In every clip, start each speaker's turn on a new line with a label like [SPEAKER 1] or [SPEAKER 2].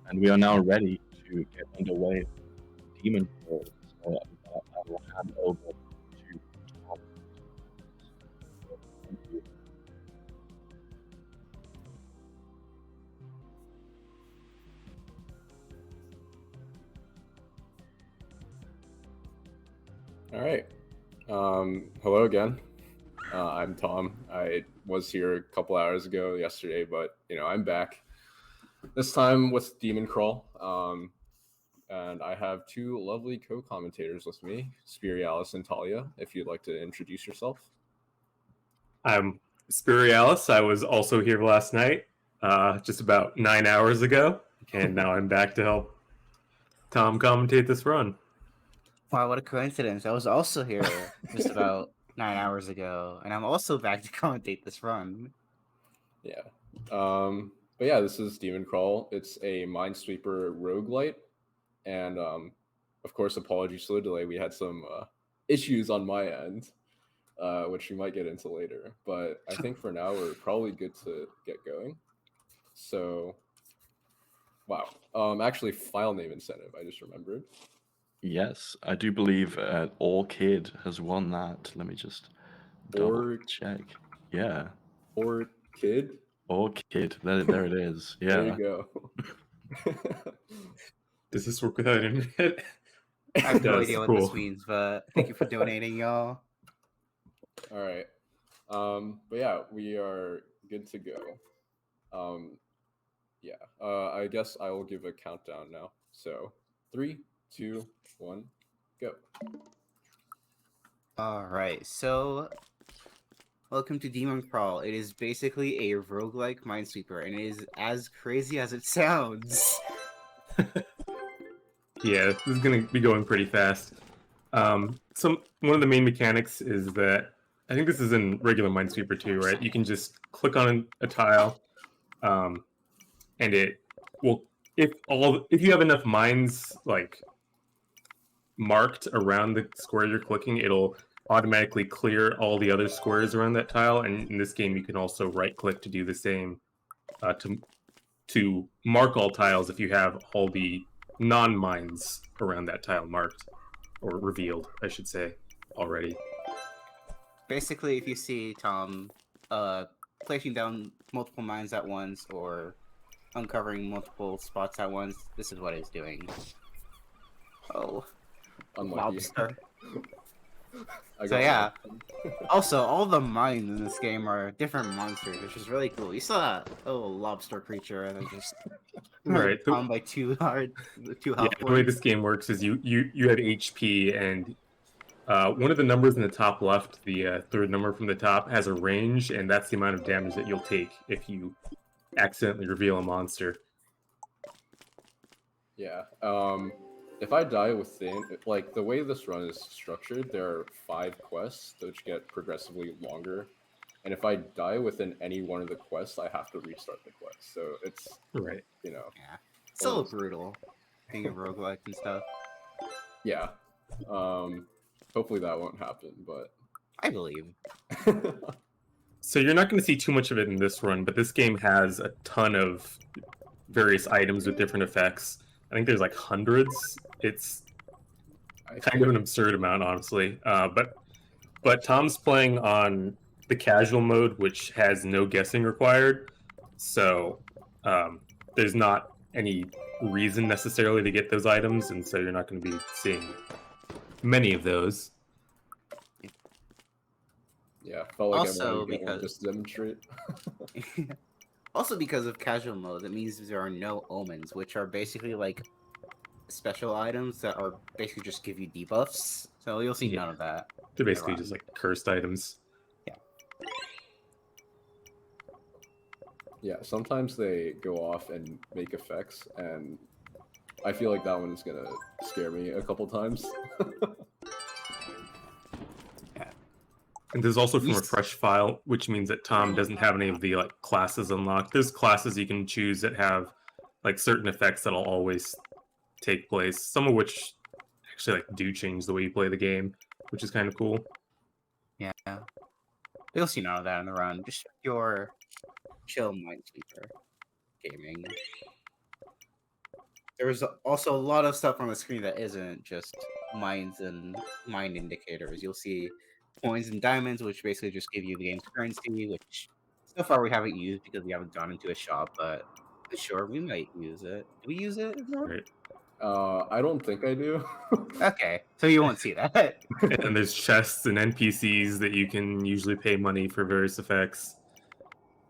[SPEAKER 1] and we are now ready to get underway with Demon Crawl. So I will hand over to Tom. Thank you.
[SPEAKER 2] All right. Hello again. I'm Tom. I was here a couple hours ago yesterday, but I'm back. This time with DemonCrawl. And I have two lovely co-commentators with me, Spirialis and Talia. If you'd like to introduce yourself.
[SPEAKER 3] I'm Spirialis. I was also here last night, just about 9 hours ago, and now I'm back to help Tom commentate this run.
[SPEAKER 4] Wow, what a coincidence. I was also here just about 9 hours ago, and I'm also back to commentate this run.
[SPEAKER 2] Yeah. But yeah, this is DemonCrawl. It's a Minesweeper roguelite. And of course, apologies for the delay. We had some issues on my end, which we might get into later. But I think for now, we're probably good to get going. So, wow. Actually, file name incentive, I just remembered.
[SPEAKER 1] Yes, I do believe Orchid has won that. Let me just double check. Yeah.
[SPEAKER 2] Orchid?
[SPEAKER 1] Orchid. There it is. Yeah.
[SPEAKER 2] There you go.
[SPEAKER 3] Does this work without internet?
[SPEAKER 4] I have no idea what this means, but thank you for donating, y'all.
[SPEAKER 2] All right. But yeah, we are good to go. Yeah. I guess I will give a countdown now. So 3, 2, 1, go.
[SPEAKER 4] Alright, so welcome to DemonCrawl. It is basically a roguelike Minesweeper, and it is as crazy as it sounds.
[SPEAKER 3] Yeah, this is going to be going pretty fast. One of the main mechanics is that, I think this is in regular Minesweeper too, right? You can just click on a tile, and it will, if you have enough mines like marked around the square you're clicking, it'll automatically clear all the other squares around that tile. And in this game, you can also right-click to do the same, to mark all tiles if you have all the non-mines around that tile marked, or revealed, I should say, already.
[SPEAKER 4] Basically, if you see Tom placing down multiple mines at once or uncovering multiple spots at once, this is what it's doing. Oh, lobster. So yeah, also all the mines in this game are different monsters, which is really cool. You saw that little lobster creature and then just
[SPEAKER 3] right
[SPEAKER 4] down by 2 health points.
[SPEAKER 3] The way this game works is you have HP, and one of the numbers in the top left, the third number from the top, has a range, and that's the amount of damage that you'll take if you accidentally reveal a monster.
[SPEAKER 2] Yeah. If I die within, like, the way this run is structured, there are 5 quests which get progressively longer. And if I die within any one of the quests, I have to restart the quest. So it's,
[SPEAKER 3] right.
[SPEAKER 4] Yeah. It's so brutal. Being a roguelike and stuff.
[SPEAKER 2] Yeah. Hopefully that won't happen, but
[SPEAKER 4] I believe.
[SPEAKER 3] So you're not going to see too much of it in this run, but this game has a ton of various items with different effects. I think there's like hundreds. It's kind of an absurd amount, honestly. But Tom's playing on the casual mode, which has no guessing required. So there's not any reason necessarily to get those items, and so you're not going to be seeing many of those.
[SPEAKER 2] Yeah, felt like
[SPEAKER 4] also,
[SPEAKER 2] I wanted to get
[SPEAKER 4] because
[SPEAKER 2] one just to demonstrate.
[SPEAKER 4] Also, because of casual mode, that means there are no omens, which are basically like special items that are basically just give you debuffs. So you'll see none of that.
[SPEAKER 3] They're basically just like cursed items.
[SPEAKER 4] Yeah.
[SPEAKER 2] Yeah, sometimes they go off and make effects, and I feel like that one is gonna scare me a couple times.
[SPEAKER 3] And there's also from a fresh file, which means that Tom doesn't have any of the like classes unlocked. There's classes you can choose that have like certain effects that'll always take place. Some of which actually like do change the way you play the game, which is kind of cool.
[SPEAKER 4] Yeah. You'll see none of that in the run. Just your chill Minesweeper gaming. There's also a lot of stuff on the screen that isn't just mines and mine indicators. You'll see coins and diamonds, which basically just give you the game's currency, which so far we haven't used because we haven't gone into a shop, but sure, we might use it. Do we use it?
[SPEAKER 3] Right.
[SPEAKER 2] I don't think I do.
[SPEAKER 4] Okay, so you won't see that.
[SPEAKER 3] And there's chests and NPCs that you can usually pay money for various effects.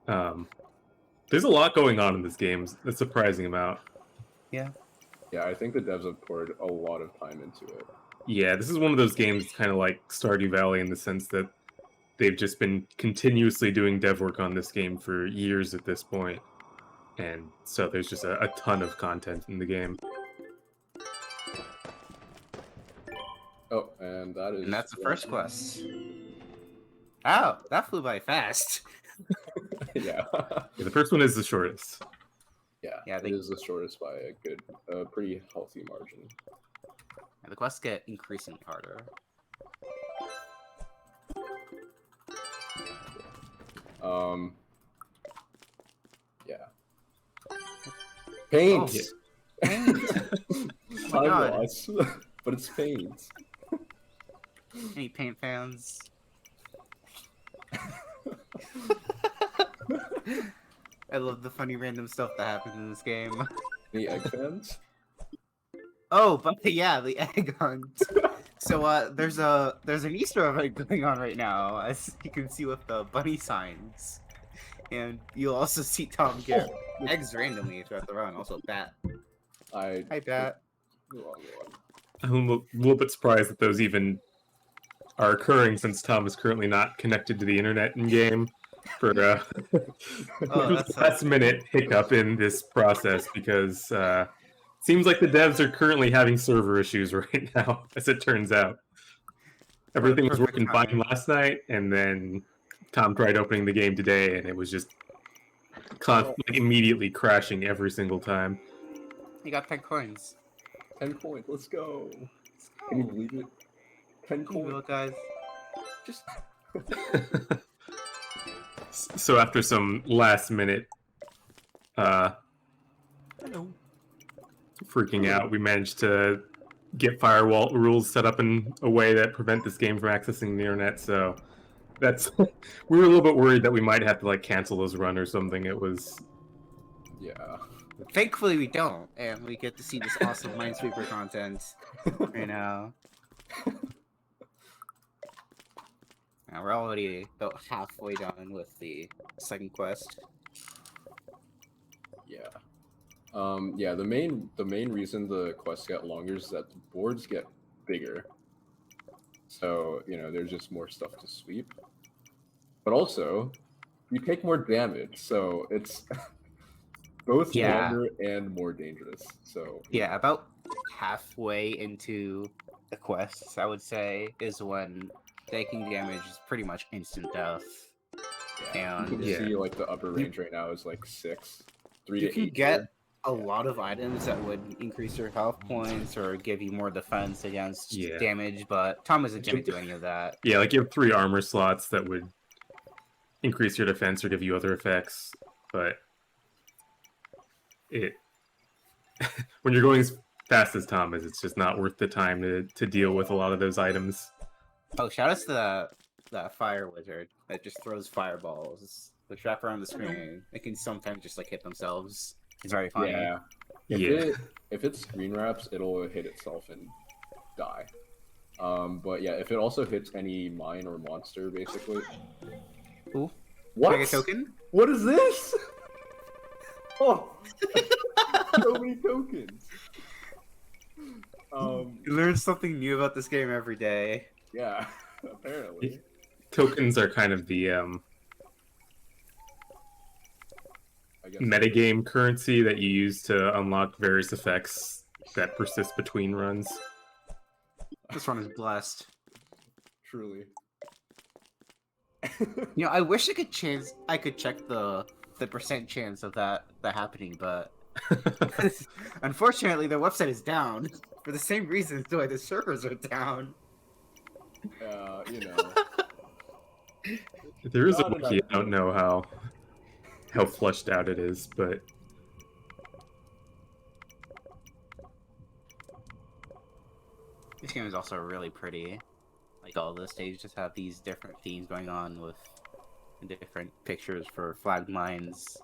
[SPEAKER 3] There's a lot going on in this game, a surprising amount.
[SPEAKER 4] Yeah.
[SPEAKER 2] Yeah, I think the devs have poured a lot of time into it.
[SPEAKER 3] Yeah, this is one of those games kind of like Stardew Valley in the sense that they've just been continuously doing dev work on this game for years at this point. And so there's just a ton of content in the game.
[SPEAKER 2] Oh, and that is...
[SPEAKER 4] And that's the first quest. Oh, that flew by fast.
[SPEAKER 2] Yeah.
[SPEAKER 3] Yeah, the first one is the shortest.
[SPEAKER 2] Yeah, it is the shortest by a pretty healthy margin.
[SPEAKER 4] The quests get increasingly harder.
[SPEAKER 2] Yeah. Paint!
[SPEAKER 4] Oh, paint! Oh my God.
[SPEAKER 2] Loss, but it's paint.
[SPEAKER 4] Any paint fans? I love the funny random stuff that happens in this game.
[SPEAKER 2] Any egg fans?
[SPEAKER 4] Oh, but yeah, the egg hunt. So there's an Easter egg going on right now, as you can see with the bunny signs, and you'll also see Tom get eggs randomly throughout the run. Also, Bat. Hi, Bat.
[SPEAKER 3] I'm a little bit surprised that those even are occurring since Tom is currently not connected to the internet in game for last minute hiccup in this process because seems like the devs are currently having server issues right now, as it turns out. Everything was working fine last night, and then Tom tried opening the game today, and it was just immediately crashing every single time.
[SPEAKER 4] You got 10 coins.
[SPEAKER 2] 10 coins, let's go. Can you believe it? 10 coins.
[SPEAKER 4] Guys.
[SPEAKER 2] Just...
[SPEAKER 3] So after some last minute freaking out, we managed to get firewall rules set up in a way that prevent this game from accessing the internet. So that's we were a little bit worried that we might have to like cancel this run or something. It was
[SPEAKER 4] Thankfully we don't, and we get to see this awesome Minesweeper content right now. Now we're already about halfway done with the second quest.
[SPEAKER 2] Yeah. Yeah, the main reason the quests get longer is that the boards get bigger. So, you know, there's just more stuff to sweep. But also, you take more damage, so it's both longer and more dangerous. So
[SPEAKER 4] yeah, about halfway into the quests, I would say, is when taking damage is pretty much instant death.
[SPEAKER 2] Yeah,
[SPEAKER 4] And
[SPEAKER 2] you can see like the upper range right now is like 6, 3
[SPEAKER 4] you
[SPEAKER 2] to 8.
[SPEAKER 4] can get a lot of items that would increase your health points or give you more defense against damage, but Tom isn't going to do any of that.
[SPEAKER 3] Yeah, like you have 3 armor slots that would increase your defense or give you other effects, but it when you're going as fast as Tom is, it's just not worth the time to deal with a lot of those items.
[SPEAKER 4] Oh, shout out to that fire wizard that just throws fireballs which wrap around the screen. They can sometimes just like hit themselves. It's very funny.
[SPEAKER 2] Yeah. If it screen wraps, it'll hit itself and die. But yeah, if it also hits any mine or monster, basically.
[SPEAKER 4] Ooh.
[SPEAKER 2] What?
[SPEAKER 4] Can I get a token?
[SPEAKER 2] What is this? Oh, so many tokens.
[SPEAKER 4] You learn something new about this game every day.
[SPEAKER 2] Yeah, apparently.
[SPEAKER 3] Tokens are kind of the metagame currency that you use to unlock various effects that persist between runs.
[SPEAKER 4] This one is blessed.
[SPEAKER 2] Truly.
[SPEAKER 4] You know, I wish I could check the percent chance of that happening, but unfortunately their website is down for the same reasons why the servers are down.
[SPEAKER 2] You know.
[SPEAKER 3] There is a wiki. I don't know how flushed out it is, but
[SPEAKER 4] This game is also really pretty. Like all the stages just have these different themes going on with different pictures for flag mines.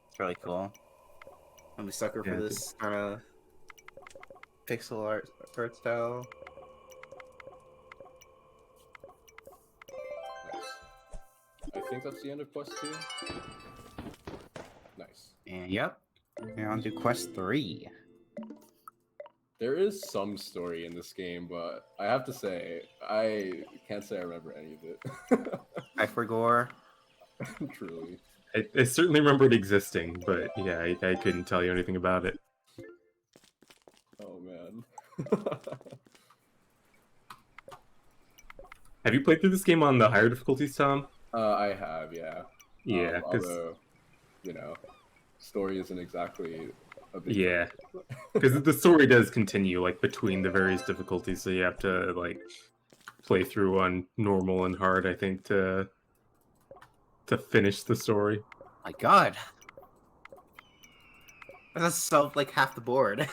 [SPEAKER 4] It's really cool. I'm a sucker for this kind of pixel art style.
[SPEAKER 2] I think that's the end of quest 2. Nice.
[SPEAKER 4] And yep, we're on to quest 3.
[SPEAKER 2] There is some story in this game, but I have to say, I can't say I remember any of it.
[SPEAKER 4] I forgot.
[SPEAKER 2] Truly.
[SPEAKER 3] I certainly remember it existing, but yeah, I couldn't tell you anything about it.
[SPEAKER 2] Oh man.
[SPEAKER 3] Have you played through this game on the higher difficulties, Tom?
[SPEAKER 2] I have, yeah.
[SPEAKER 3] Yeah,
[SPEAKER 2] although, you know, story isn't exactly a big
[SPEAKER 3] yeah, because the story does continue like between the various difficulties, so you have to like play through on normal and hard, I think, to finish the story.
[SPEAKER 4] My God, that's so like half the board.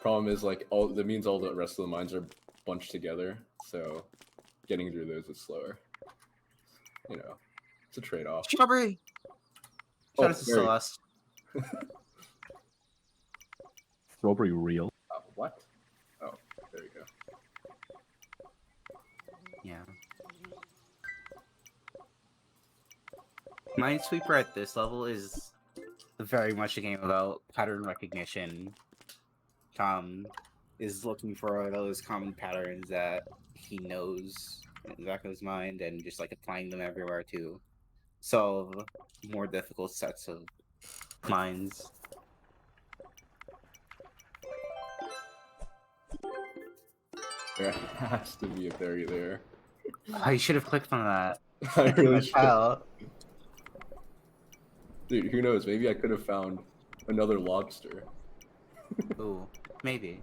[SPEAKER 2] Problem is, like, that means all the rest of the mines are bunched together, so getting through those is slower. You know, it's a trade-off.
[SPEAKER 4] Strawberry. Shout out to
[SPEAKER 2] very-
[SPEAKER 4] Celeste.
[SPEAKER 1] Strawberry real.
[SPEAKER 2] What? Oh, there you go.
[SPEAKER 4] Yeah. Minesweeper at this level is very much a game about pattern recognition. Tom is looking for those common patterns that he knows in the back of his mind and just like applying them everywhere to solve more difficult sets of mines.
[SPEAKER 2] There has to be a berry there.
[SPEAKER 4] I should have clicked on that.
[SPEAKER 2] I really should.
[SPEAKER 4] Wow.
[SPEAKER 2] Dude, who knows? Maybe I could have found another lobster.
[SPEAKER 4] Ooh, maybe.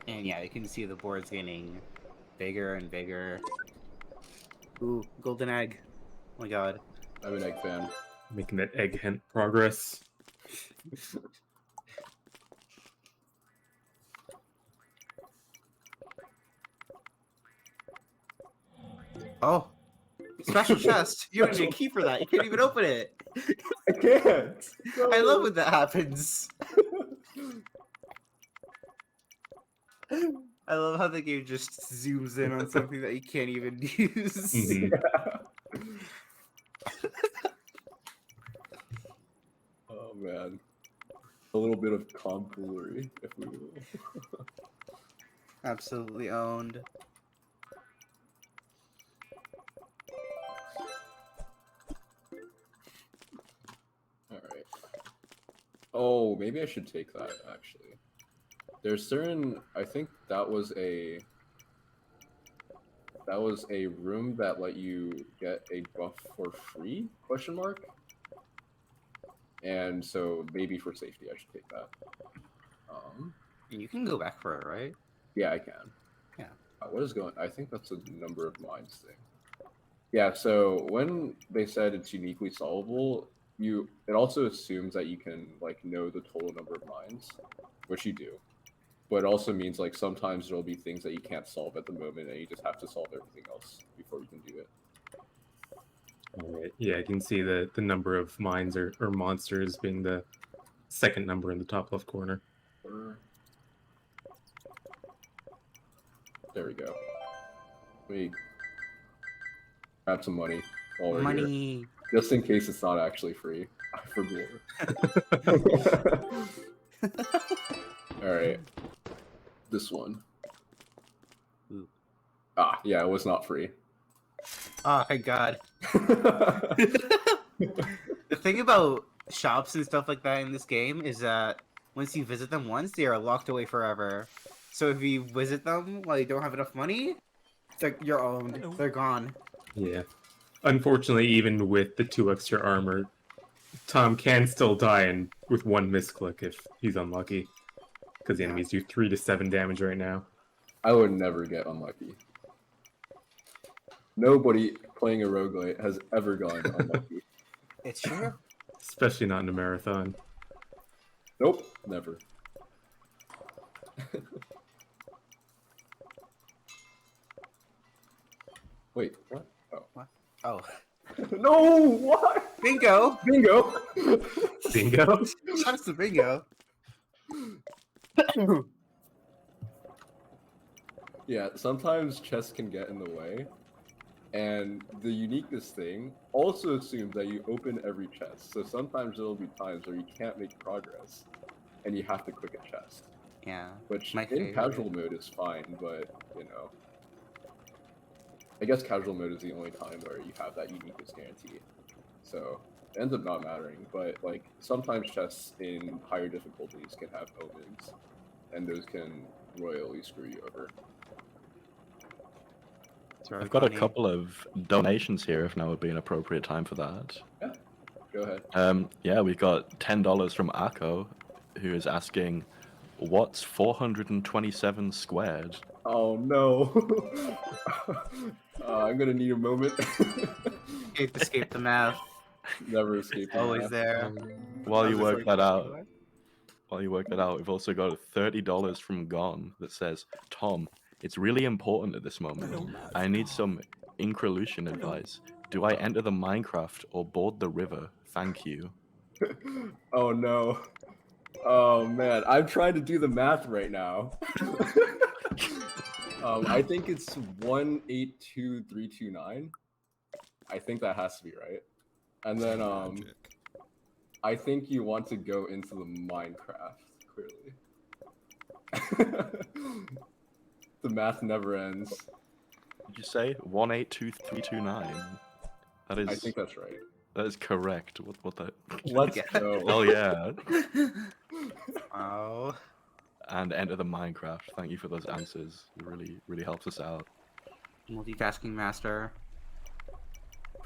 [SPEAKER 4] And yeah, you can see the board's getting bigger and bigger. Ooh, golden egg. Oh my God.
[SPEAKER 2] I'm an egg fan.
[SPEAKER 3] Making that egg hunt progress.
[SPEAKER 4] Oh, special chest. You don't need a key for that. You can't even open it.
[SPEAKER 2] I can't!
[SPEAKER 4] I love when that happens. I love how the game just zooms in on something that you can't even use.
[SPEAKER 3] Mhm.
[SPEAKER 2] Oh man. A little bit of tomfoolery, if we will.
[SPEAKER 4] Absolutely owned.
[SPEAKER 2] Alright. Oh, maybe I should take that, actually. There's certain... I think that was a room that let you get a buff for free? Question mark? And so maybe for safety I should take that.
[SPEAKER 4] You can go back for it, right?
[SPEAKER 2] Yeah, I can.
[SPEAKER 4] Yeah.
[SPEAKER 2] What is going... I think that's a number of mines thing. Yeah, so when they said it's uniquely solvable, it also assumes that you can like know the total number of mines, which you do. But it also means like sometimes there'll be things that you can't solve at the moment and you just have to solve everything else before you can do it.
[SPEAKER 3] Alright, yeah, I can see the number of mines or monsters being the second number in the top left corner.
[SPEAKER 2] There we go. Let me grab some money while we're here.
[SPEAKER 4] Money.
[SPEAKER 2] Just in case it's not actually free. I forgot. Alright. This one.
[SPEAKER 4] Ooh.
[SPEAKER 2] Ah, yeah, it was not free.
[SPEAKER 4] Oh my God. The thing about shops and stuff like that in this game is that once you visit them once, they are locked away forever. So if you visit them while you don't have enough money, you're owned. They're gone.
[SPEAKER 3] Yeah. Unfortunately, even with the 2 extra armor, Tom can still die with 1 misclick if he's unlucky. Because the enemies do 3 to 7 damage right now.
[SPEAKER 2] I would never get unlucky. Nobody playing a roguelite has ever gone unlucky.
[SPEAKER 4] It's true.
[SPEAKER 3] Especially not in a marathon.
[SPEAKER 2] Nope, never. Wait, what? Oh.
[SPEAKER 4] Oh,
[SPEAKER 2] No, what?
[SPEAKER 4] bingo!
[SPEAKER 2] Bingo!
[SPEAKER 3] Bingo?
[SPEAKER 4] Shout out to bingo.
[SPEAKER 2] Yeah, sometimes chess can get in the way. And the uniqueness thing also assumes that you open every chest. So sometimes there'll be times where you can't make progress and you have to click a chest.
[SPEAKER 4] Yeah.
[SPEAKER 2] Which
[SPEAKER 4] My
[SPEAKER 2] in
[SPEAKER 4] favorite.
[SPEAKER 2] casual mode is fine, but you know. I guess casual mode is the only time where you have that uniqueness guarantee. So it ends up not mattering, but like sometimes chests in higher difficulties can have omens, and those can royally screw you over.
[SPEAKER 4] It's very
[SPEAKER 1] I've got a
[SPEAKER 4] funny.
[SPEAKER 1] couple of donations here, if now would be an appropriate time for that.
[SPEAKER 2] Yeah, go ahead.
[SPEAKER 1] Yeah, we've got $10 from Akko, who is asking, what's 427 squared?
[SPEAKER 2] Oh no. I'm gonna need a moment.
[SPEAKER 4] Escape the math.
[SPEAKER 2] Never escape. the
[SPEAKER 4] Always
[SPEAKER 2] math.
[SPEAKER 4] there.
[SPEAKER 1] While you
[SPEAKER 4] How's
[SPEAKER 1] work
[SPEAKER 4] this
[SPEAKER 1] that out,
[SPEAKER 4] working?
[SPEAKER 1] we've also got $30 from Gon that says, Tom, it's really important at this moment. I need some increlution advice. Do I enter the Minecraft or board the river? Thank you.
[SPEAKER 2] Oh no. Oh man, I'm trying to do the math right now. I think it's 182329. I think that has to be right. And then I think you want to go into the Minecraft, clearly. The math never ends.
[SPEAKER 1] Did you say 182329? That is
[SPEAKER 2] I think that's right.
[SPEAKER 1] that is correct. What the
[SPEAKER 2] Let's
[SPEAKER 4] Yeah.
[SPEAKER 2] go.
[SPEAKER 1] Oh yeah.
[SPEAKER 4] Oh.
[SPEAKER 1] And enter the Minecraft. Thank you for those answers. It really helps us out.
[SPEAKER 4] Multitasking master.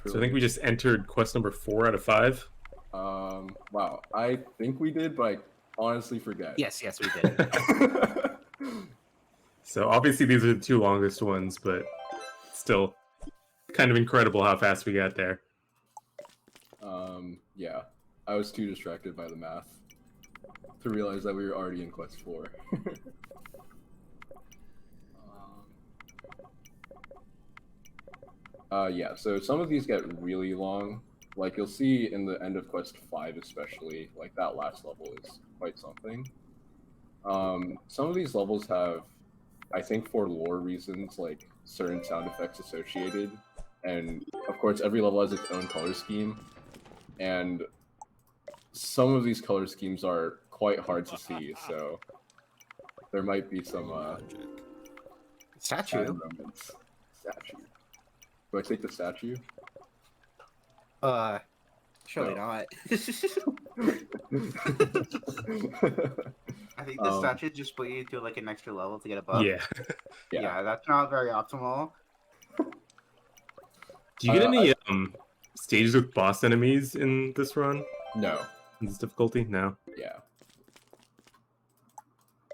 [SPEAKER 3] So I think we just entered quest number 4 out of 5.
[SPEAKER 2] Wow. I think we did, but I honestly forget.
[SPEAKER 4] Yes, we did.
[SPEAKER 3] So obviously these are the 2 longest ones, but still kind of incredible how fast we got there.
[SPEAKER 2] Yeah. I was too distracted by the math to realize that we were already in quest 4. Yeah, so some of these get really long. Like you'll see in the end of quest 5 especially, like that last level is quite something. Some of these levels have, I think for lore reasons, like certain sound effects associated. And of course every level has its own color scheme. And some of these color schemes are quite hard to see, so there might be some
[SPEAKER 4] Statue.
[SPEAKER 2] sad moments. Statue. Do I take the statue?
[SPEAKER 4] Surely
[SPEAKER 2] No.
[SPEAKER 4] not. I think the statue just put you to like an extra level to get a buff.
[SPEAKER 3] Yeah.
[SPEAKER 4] Yeah, that's not very optimal.
[SPEAKER 3] Do you get any stages with boss enemies in this run?
[SPEAKER 2] No.
[SPEAKER 3] In this difficulty? No.
[SPEAKER 2] Yeah.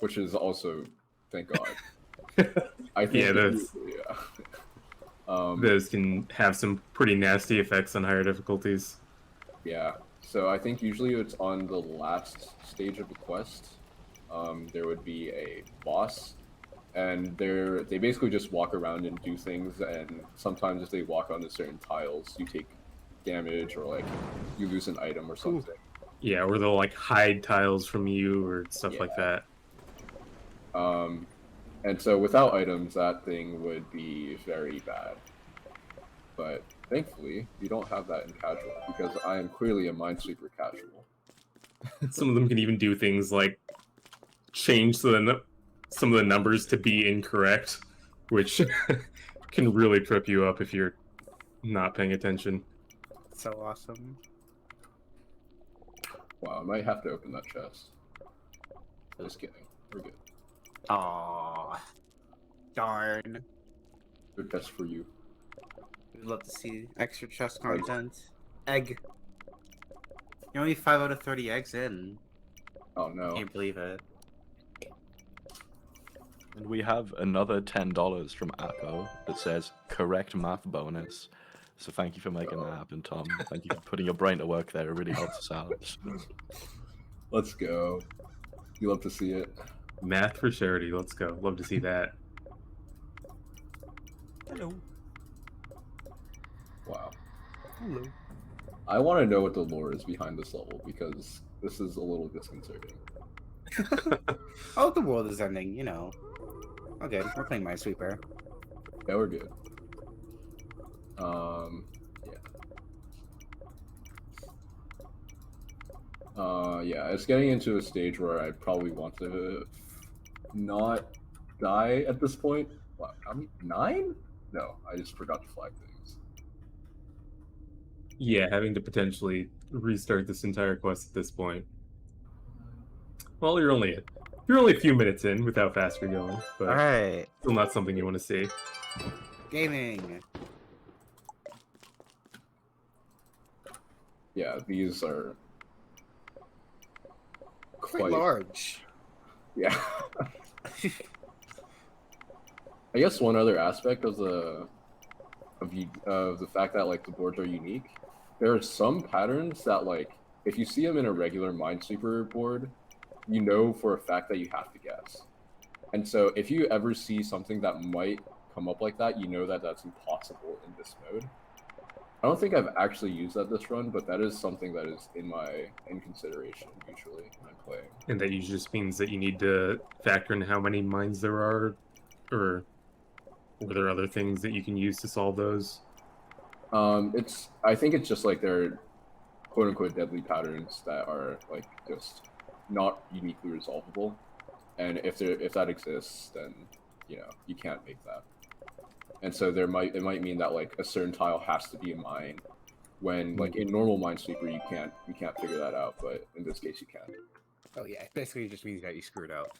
[SPEAKER 2] Which is also, thank God. I think
[SPEAKER 3] Yeah, those, those can have some pretty nasty effects on higher difficulties.
[SPEAKER 2] Yeah. So I think usually it's on the last stage of the quest. There would be a boss, and they basically just walk around and do things. And sometimes if they walk onto certain tiles, you take damage or like you lose an item or something.
[SPEAKER 3] Yeah, or they'll like hide tiles from you or stuff like that.
[SPEAKER 2] And so without items, that thing would be very bad. But thankfully, you don't have that in casual, because I am clearly a Minesweeper casual.
[SPEAKER 3] Some of them can even do things like change some of the numbers to be incorrect, which can really trip you up if you're not paying attention.
[SPEAKER 4] So awesome.
[SPEAKER 2] Wow, I might have to open that chest. Just kidding. We're good.
[SPEAKER 4] Aww. Darn.
[SPEAKER 2] Good chest for you.
[SPEAKER 4] We'd love to see extra chest content. Egg. You're only 5 out of 30 eggs in.
[SPEAKER 2] Oh no.
[SPEAKER 4] Can't believe it.
[SPEAKER 1] And we have another $10 from Akko that says correct math bonus. So thank you for making that happen, Tom. Thank you for putting your brain to work there. It really helps us out.
[SPEAKER 2] Let's go. You love to see it.
[SPEAKER 3] Math for charity. Let's go. Love to see that.
[SPEAKER 5] Hello.
[SPEAKER 2] Wow.
[SPEAKER 5] Hello.
[SPEAKER 2] I want to know what the lore is behind this level because this is a little disconcerting.
[SPEAKER 4] Oh, the world is ending, you know. Okay, we're playing Minesweeper.
[SPEAKER 2] Yeah, we're good. Yeah, it's getting into a stage where I probably want to not die at this point. What, how many? 9? No, I just forgot to flag things.
[SPEAKER 3] Yeah, having to potentially restart this entire quest at this point. Well, you're only a few minutes in with how fast you're going, but
[SPEAKER 4] Alright.
[SPEAKER 3] still not something you want to see.
[SPEAKER 4] Gaming.
[SPEAKER 2] Yeah, these are
[SPEAKER 4] Quite large.
[SPEAKER 2] Yeah. I guess one other aspect of the fact that like the boards are unique, there are some patterns that like if you see them in a regular Minesweeper board, you know for a fact that you have to guess. And so if you ever see something that might come up like that, you know that that's impossible in this mode. I don't think I've actually used that this run, but that is something that is in consideration usually when I'm playing.
[SPEAKER 3] And that usually just means that you need to factor in how many mines there are, or were there other things that you can use to solve those?
[SPEAKER 2] I think it's just like they're quote unquote deadly patterns that are like just not uniquely resolvable. And if that exists, then you know you can't make that. And so it might mean that like a certain tile has to be a mine, when like in normal Minesweeper you can't figure that out, but in this case you can.
[SPEAKER 4] Oh yeah, it basically just means that you screwed up.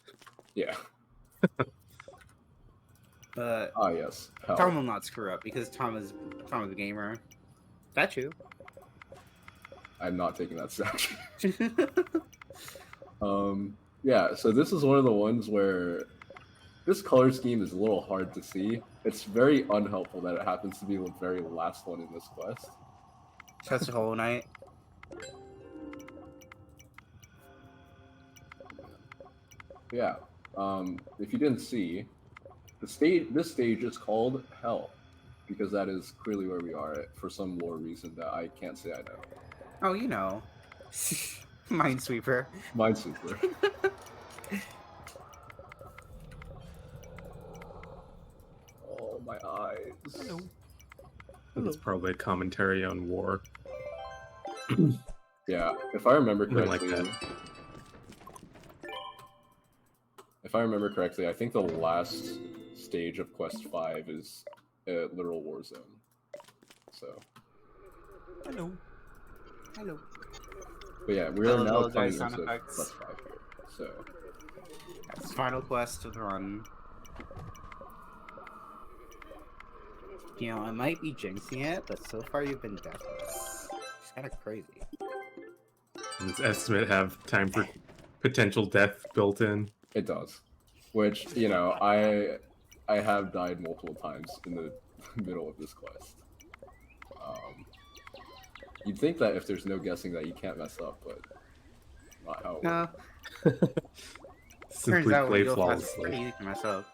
[SPEAKER 2] Yeah.
[SPEAKER 4] But
[SPEAKER 2] Yes.
[SPEAKER 4] Tom will not screw up because Tom is a gamer. That you?
[SPEAKER 2] I'm not taking that statue. Yeah, so this is one of the ones where this color scheme is a little hard to see. It's very unhelpful that it happens to be the very last one in this quest.
[SPEAKER 4] Chest of Hollow Knight.
[SPEAKER 2] Yeah. If you didn't see, this stage is called Hell, because that is clearly where we are for some lore reason that I can't say I know.
[SPEAKER 4] Oh, you know. Minesweeper.
[SPEAKER 2] Minesweeper. Oh, my eyes.
[SPEAKER 5] Hello.
[SPEAKER 3] It's probably a commentary on war.
[SPEAKER 2] Yeah, if I remember
[SPEAKER 3] Something like
[SPEAKER 2] correctly.
[SPEAKER 3] that.
[SPEAKER 2] If I remember correctly, I think the last stage of Quest 5 is a literal war zone. So.
[SPEAKER 5] Hello.
[SPEAKER 4] Hello.
[SPEAKER 2] But yeah, we
[SPEAKER 4] I
[SPEAKER 2] are
[SPEAKER 4] love
[SPEAKER 2] now
[SPEAKER 4] those
[SPEAKER 2] coming
[SPEAKER 4] sound
[SPEAKER 2] into
[SPEAKER 4] effects.
[SPEAKER 2] Quest 5 here. So.
[SPEAKER 4] That's final quest of the run. You know, I might be jinxing it, but so far you've been deathless. It's kind of crazy.
[SPEAKER 3] Does this estimate have time for potential death built in?
[SPEAKER 2] It does. Which, you know, I have died multiple times in the middle of this quest. You'd think that if there's no guessing that you can't mess up, but not how it works.
[SPEAKER 4] No.
[SPEAKER 3] Simply
[SPEAKER 4] Turns out
[SPEAKER 3] play
[SPEAKER 4] when you go fast, it's
[SPEAKER 3] flawlessly.
[SPEAKER 4] pretty easy to mess up.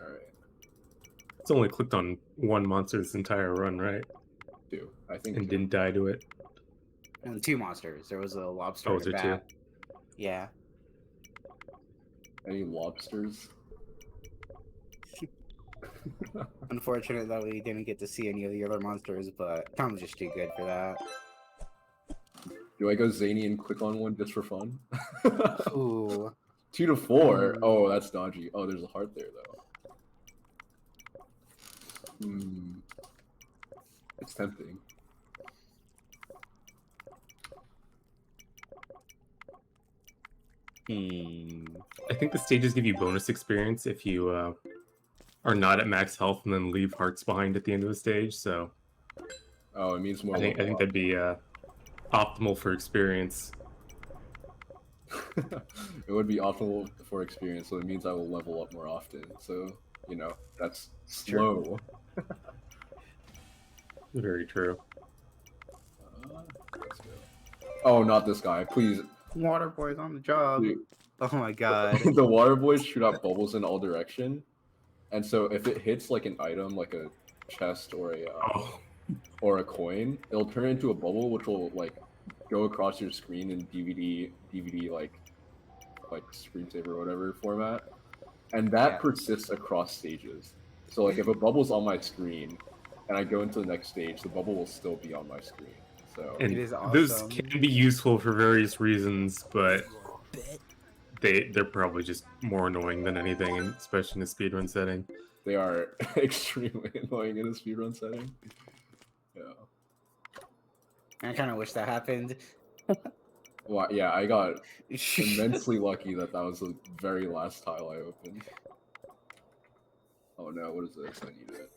[SPEAKER 2] Alright.
[SPEAKER 3] It's only clicked on one monster this entire run, right?
[SPEAKER 2] Two. I think
[SPEAKER 3] And
[SPEAKER 2] two.
[SPEAKER 3] didn't die to it.
[SPEAKER 4] And 2 monsters. There was a lobster
[SPEAKER 3] Oh,
[SPEAKER 4] and
[SPEAKER 3] was
[SPEAKER 4] a
[SPEAKER 3] there two?
[SPEAKER 4] bat. Yeah.
[SPEAKER 2] Any lobsters?
[SPEAKER 4] Unfortunate that we didn't get to see any of the other monsters, but Tom's just too good for that.
[SPEAKER 2] Do I go zany and click on one just for fun?
[SPEAKER 4] Ooh.
[SPEAKER 2] 2 to 4. Oh, that's dodgy. Oh, there's a heart there though. It's tempting.
[SPEAKER 3] I think the stages give you bonus experience if you are not at max health and then leave hearts behind at the end of the stage. So
[SPEAKER 2] Oh, it means more.
[SPEAKER 3] I think
[SPEAKER 2] level
[SPEAKER 3] that'd
[SPEAKER 2] up.
[SPEAKER 3] be optimal for experience.
[SPEAKER 2] It would be optimal for experience, so it means I will level up more often. So, you know, that's slow.
[SPEAKER 3] Very true.
[SPEAKER 2] Let's go. Oh, not this guy, please.
[SPEAKER 4] Water boy's on the job.
[SPEAKER 2] Dude.
[SPEAKER 4] Oh my god.
[SPEAKER 2] The water boys shoot out bubbles in all direction, and so if it hits like an item, like a chest or a coin, it'll turn into a bubble, which will like go across your screen in DVD like screensaver or whatever format, and that persists across stages. So like if a bubble's on my screen and I go into the next stage, the bubble will still be on my screen. So
[SPEAKER 3] And
[SPEAKER 4] It is
[SPEAKER 3] those
[SPEAKER 4] awesome.
[SPEAKER 3] can be useful for various reasons, but they're probably just more annoying than anything, and especially in a speedrun setting.
[SPEAKER 2] they are extremely annoying in a speedrun setting. Yeah.
[SPEAKER 4] I kind of wish that happened.
[SPEAKER 2] Well, yeah, I got immensely lucky that that was the very last tile I opened. Oh no, what is this? I need it.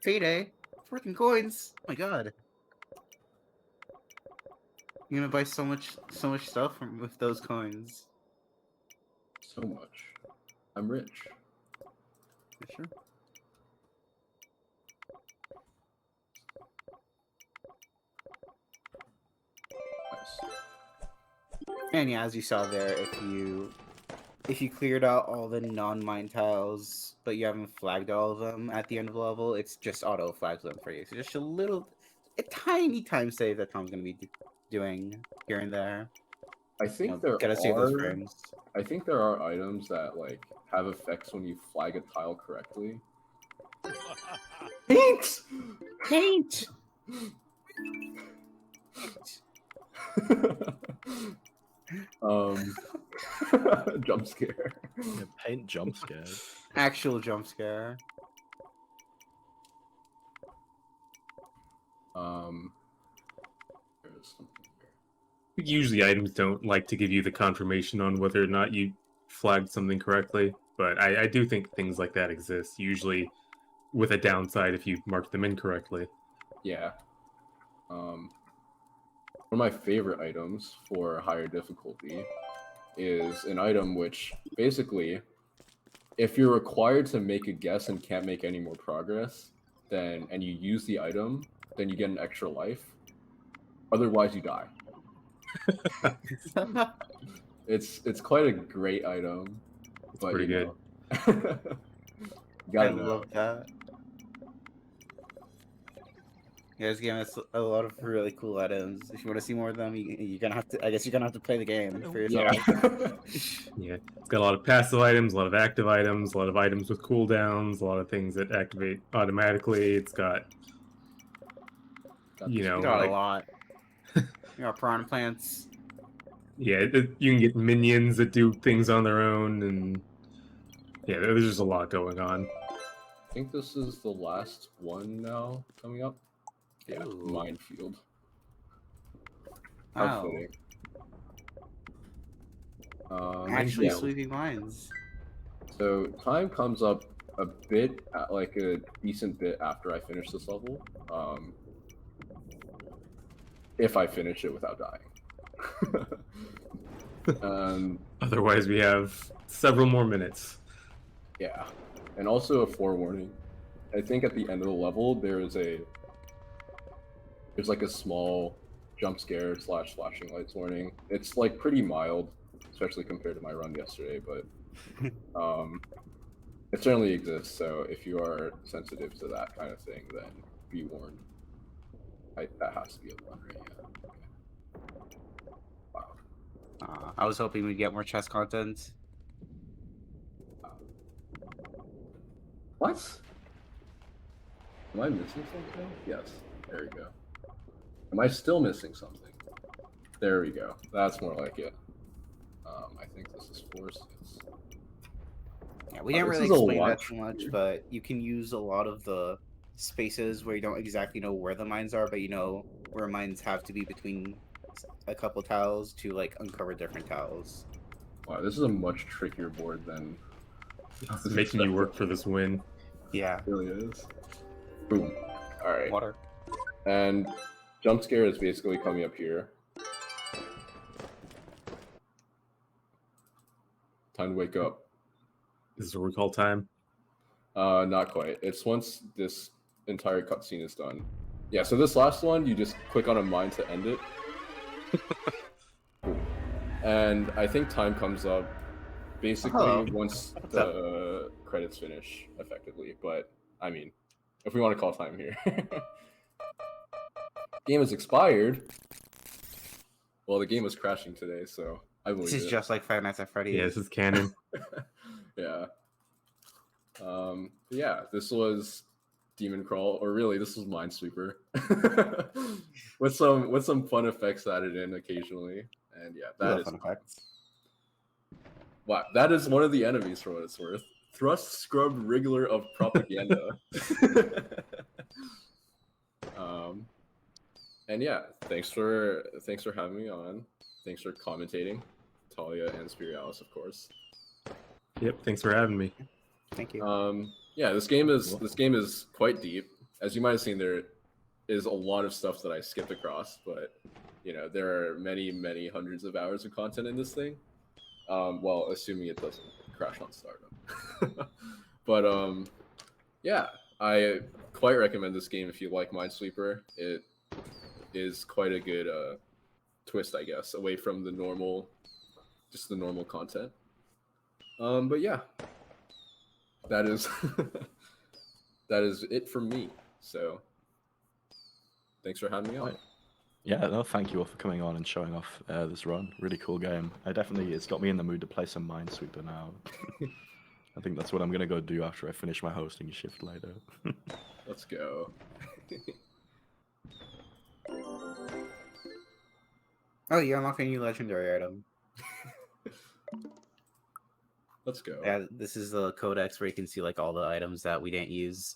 [SPEAKER 4] Payday. Freaking coins. Oh my god. You're gonna buy so much stuff with those coins.
[SPEAKER 2] So much. I'm rich.
[SPEAKER 4] For sure.
[SPEAKER 2] Nice.
[SPEAKER 4] And yeah, as you saw there, if you cleared out all the non-mine tiles, but you haven't flagged all of them at the end of the level, it's just auto flags them for you. So just a tiny time save that Tom's gonna be doing here and there.
[SPEAKER 2] I think
[SPEAKER 4] You know,
[SPEAKER 2] there
[SPEAKER 4] gotta save those
[SPEAKER 2] are.
[SPEAKER 4] frames.
[SPEAKER 2] I think there are items that like have effects when you flag a tile correctly. Paint.
[SPEAKER 4] Paint.
[SPEAKER 2] Jump scare.
[SPEAKER 1] Yeah, paint jump scares.
[SPEAKER 4] Actual jump scare.
[SPEAKER 2] There's something here.
[SPEAKER 3] Usually items don't like to give you the confirmation on whether or not you flagged something correctly, but I do think things like that exist, usually with a downside if you mark them incorrectly.
[SPEAKER 2] Yeah. One of my favorite items for higher difficulty is an item which basically, if you're required to make a guess and can't make any more progress, and you use the item, then you get an extra life. Otherwise, you die. It's quite a great item. But,
[SPEAKER 3] pretty
[SPEAKER 2] good.
[SPEAKER 4] I
[SPEAKER 2] Gotta know.
[SPEAKER 4] love that. Yeah, this game has a lot of really cool items. If you want to see more of them, you're gonna have to. I guess you're gonna have to play the game for yourself.
[SPEAKER 2] Yeah.
[SPEAKER 3] Yeah, it's got a lot of passive items, a lot of active items, a lot of items with cooldowns, a lot of things that activate automatically. It's got, you know,
[SPEAKER 4] You got
[SPEAKER 3] like,
[SPEAKER 4] a lot. You got piranha plants.
[SPEAKER 3] yeah, you can get minions that do things on their own, and yeah, there's just a lot going on.
[SPEAKER 2] I think this is the last one now coming up. Yeah,
[SPEAKER 4] Ooh.
[SPEAKER 2] minefield. How
[SPEAKER 4] Wow.
[SPEAKER 2] fitting.
[SPEAKER 4] Actually,
[SPEAKER 2] yeah.
[SPEAKER 4] sweeping mines.
[SPEAKER 2] So time comes up a bit, like a decent bit after I finish this level. If I finish it without dying.
[SPEAKER 3] Otherwise, we have several more minutes.
[SPEAKER 2] Yeah, and also a forewarning. I think at the end of the level there's like a small jump scare / flashing lights warning. It's like pretty mild, especially compared to my run yesterday, but it certainly exists. So if you are sensitive to that kind of thing, then be warned. That has to be a one, right? Yeah. Okay. Wow.
[SPEAKER 4] I was hoping we'd get more chess content.
[SPEAKER 2] What? Am I missing something? Yes. There we go. Am I still missing something? There we go. That's more like it. I think this is 4 6.
[SPEAKER 4] Yeah, we didn't
[SPEAKER 2] This
[SPEAKER 4] really
[SPEAKER 2] is a
[SPEAKER 4] explain
[SPEAKER 2] lot
[SPEAKER 4] that too much, but you can use a lot of the spaces where you don't exactly know where the mines are, but you know where mines have to be between a couple tiles to like uncover different tiles.
[SPEAKER 2] Wow, this is a much trickier board than
[SPEAKER 3] It's making you work for this win.
[SPEAKER 4] Yeah.
[SPEAKER 2] it really is. Boom. All right.
[SPEAKER 4] Water.
[SPEAKER 2] And Jump scare is basically coming up here. Time to wake up.
[SPEAKER 3] This is a recall time.
[SPEAKER 2] Not quite. It's once this entire cutscene is done. Yeah, so this last one, you just click on a mine to end it. And I think time comes up basically
[SPEAKER 4] Oh,
[SPEAKER 2] once
[SPEAKER 4] what's
[SPEAKER 2] the credits finish, effectively. But, I mean, if we want to call time here. Game has expired. Well, the game was crashing today, so I believe
[SPEAKER 4] This is
[SPEAKER 2] it.
[SPEAKER 4] just like Five Nights at Freddy's.
[SPEAKER 3] Yeah, this is canon.
[SPEAKER 2] Yeah. Yeah, this was DemonCrawl, or really, this was Minesweeper, with some fun effects added in occasionally, and yeah,
[SPEAKER 4] I love
[SPEAKER 2] that is
[SPEAKER 4] fun effects.
[SPEAKER 2] wow. That is one of the enemies for what it's worth. Thrust Scrub Wriggler of Propaganda. And yeah, thanks for having me on. Thanks for commentating, Talia and Spirialis, of course.
[SPEAKER 3] Yep, thanks for having me.
[SPEAKER 4] Thank you.
[SPEAKER 2] Yeah, this game is quite deep. As you might have seen, there is a lot of stuff that I skipped across, but you know, there are many hundreds of hours of content in this thing. Well, assuming it doesn't crash on startup. But yeah, I quite recommend this game if you like Minesweeper. It is quite a good twist, I guess, away from the normal content. But yeah, that is that is it from me. So thanks for having me on.
[SPEAKER 1] Yeah, no, thank you all for coming on and showing off this run. Really cool game. It's got me in the mood to play some Minesweeper now. I think that's what I'm gonna go do after I finish my hosting shift later.
[SPEAKER 2] Let's go.
[SPEAKER 4] Oh, you unlocked a new legendary item.
[SPEAKER 2] Let's go.
[SPEAKER 4] Yeah, this is the codex where you can see like all the items that we didn't use.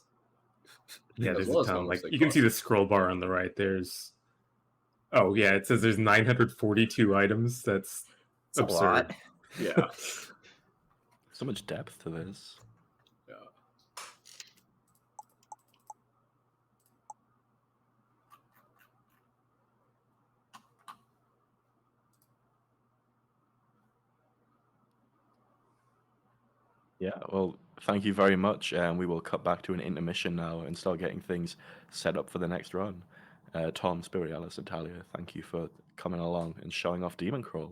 [SPEAKER 3] Yeah,
[SPEAKER 2] As
[SPEAKER 3] there's
[SPEAKER 2] well
[SPEAKER 3] a
[SPEAKER 2] as how
[SPEAKER 3] ton.
[SPEAKER 2] much
[SPEAKER 3] Like
[SPEAKER 2] they
[SPEAKER 3] you can see
[SPEAKER 2] cost.
[SPEAKER 3] the scroll bar on the right. There's oh yeah, it says there's 942 items. That's
[SPEAKER 4] It's a
[SPEAKER 3] absurd.
[SPEAKER 4] lot.
[SPEAKER 2] Yeah.
[SPEAKER 1] So much depth to this.
[SPEAKER 2] Yeah.
[SPEAKER 1] Yeah, well, thank you very much, and we will cut back to an intermission now and start getting things set up for the next run. Tom, Spirialis, and Talia, thank you for coming along and showing off DemonCrawl.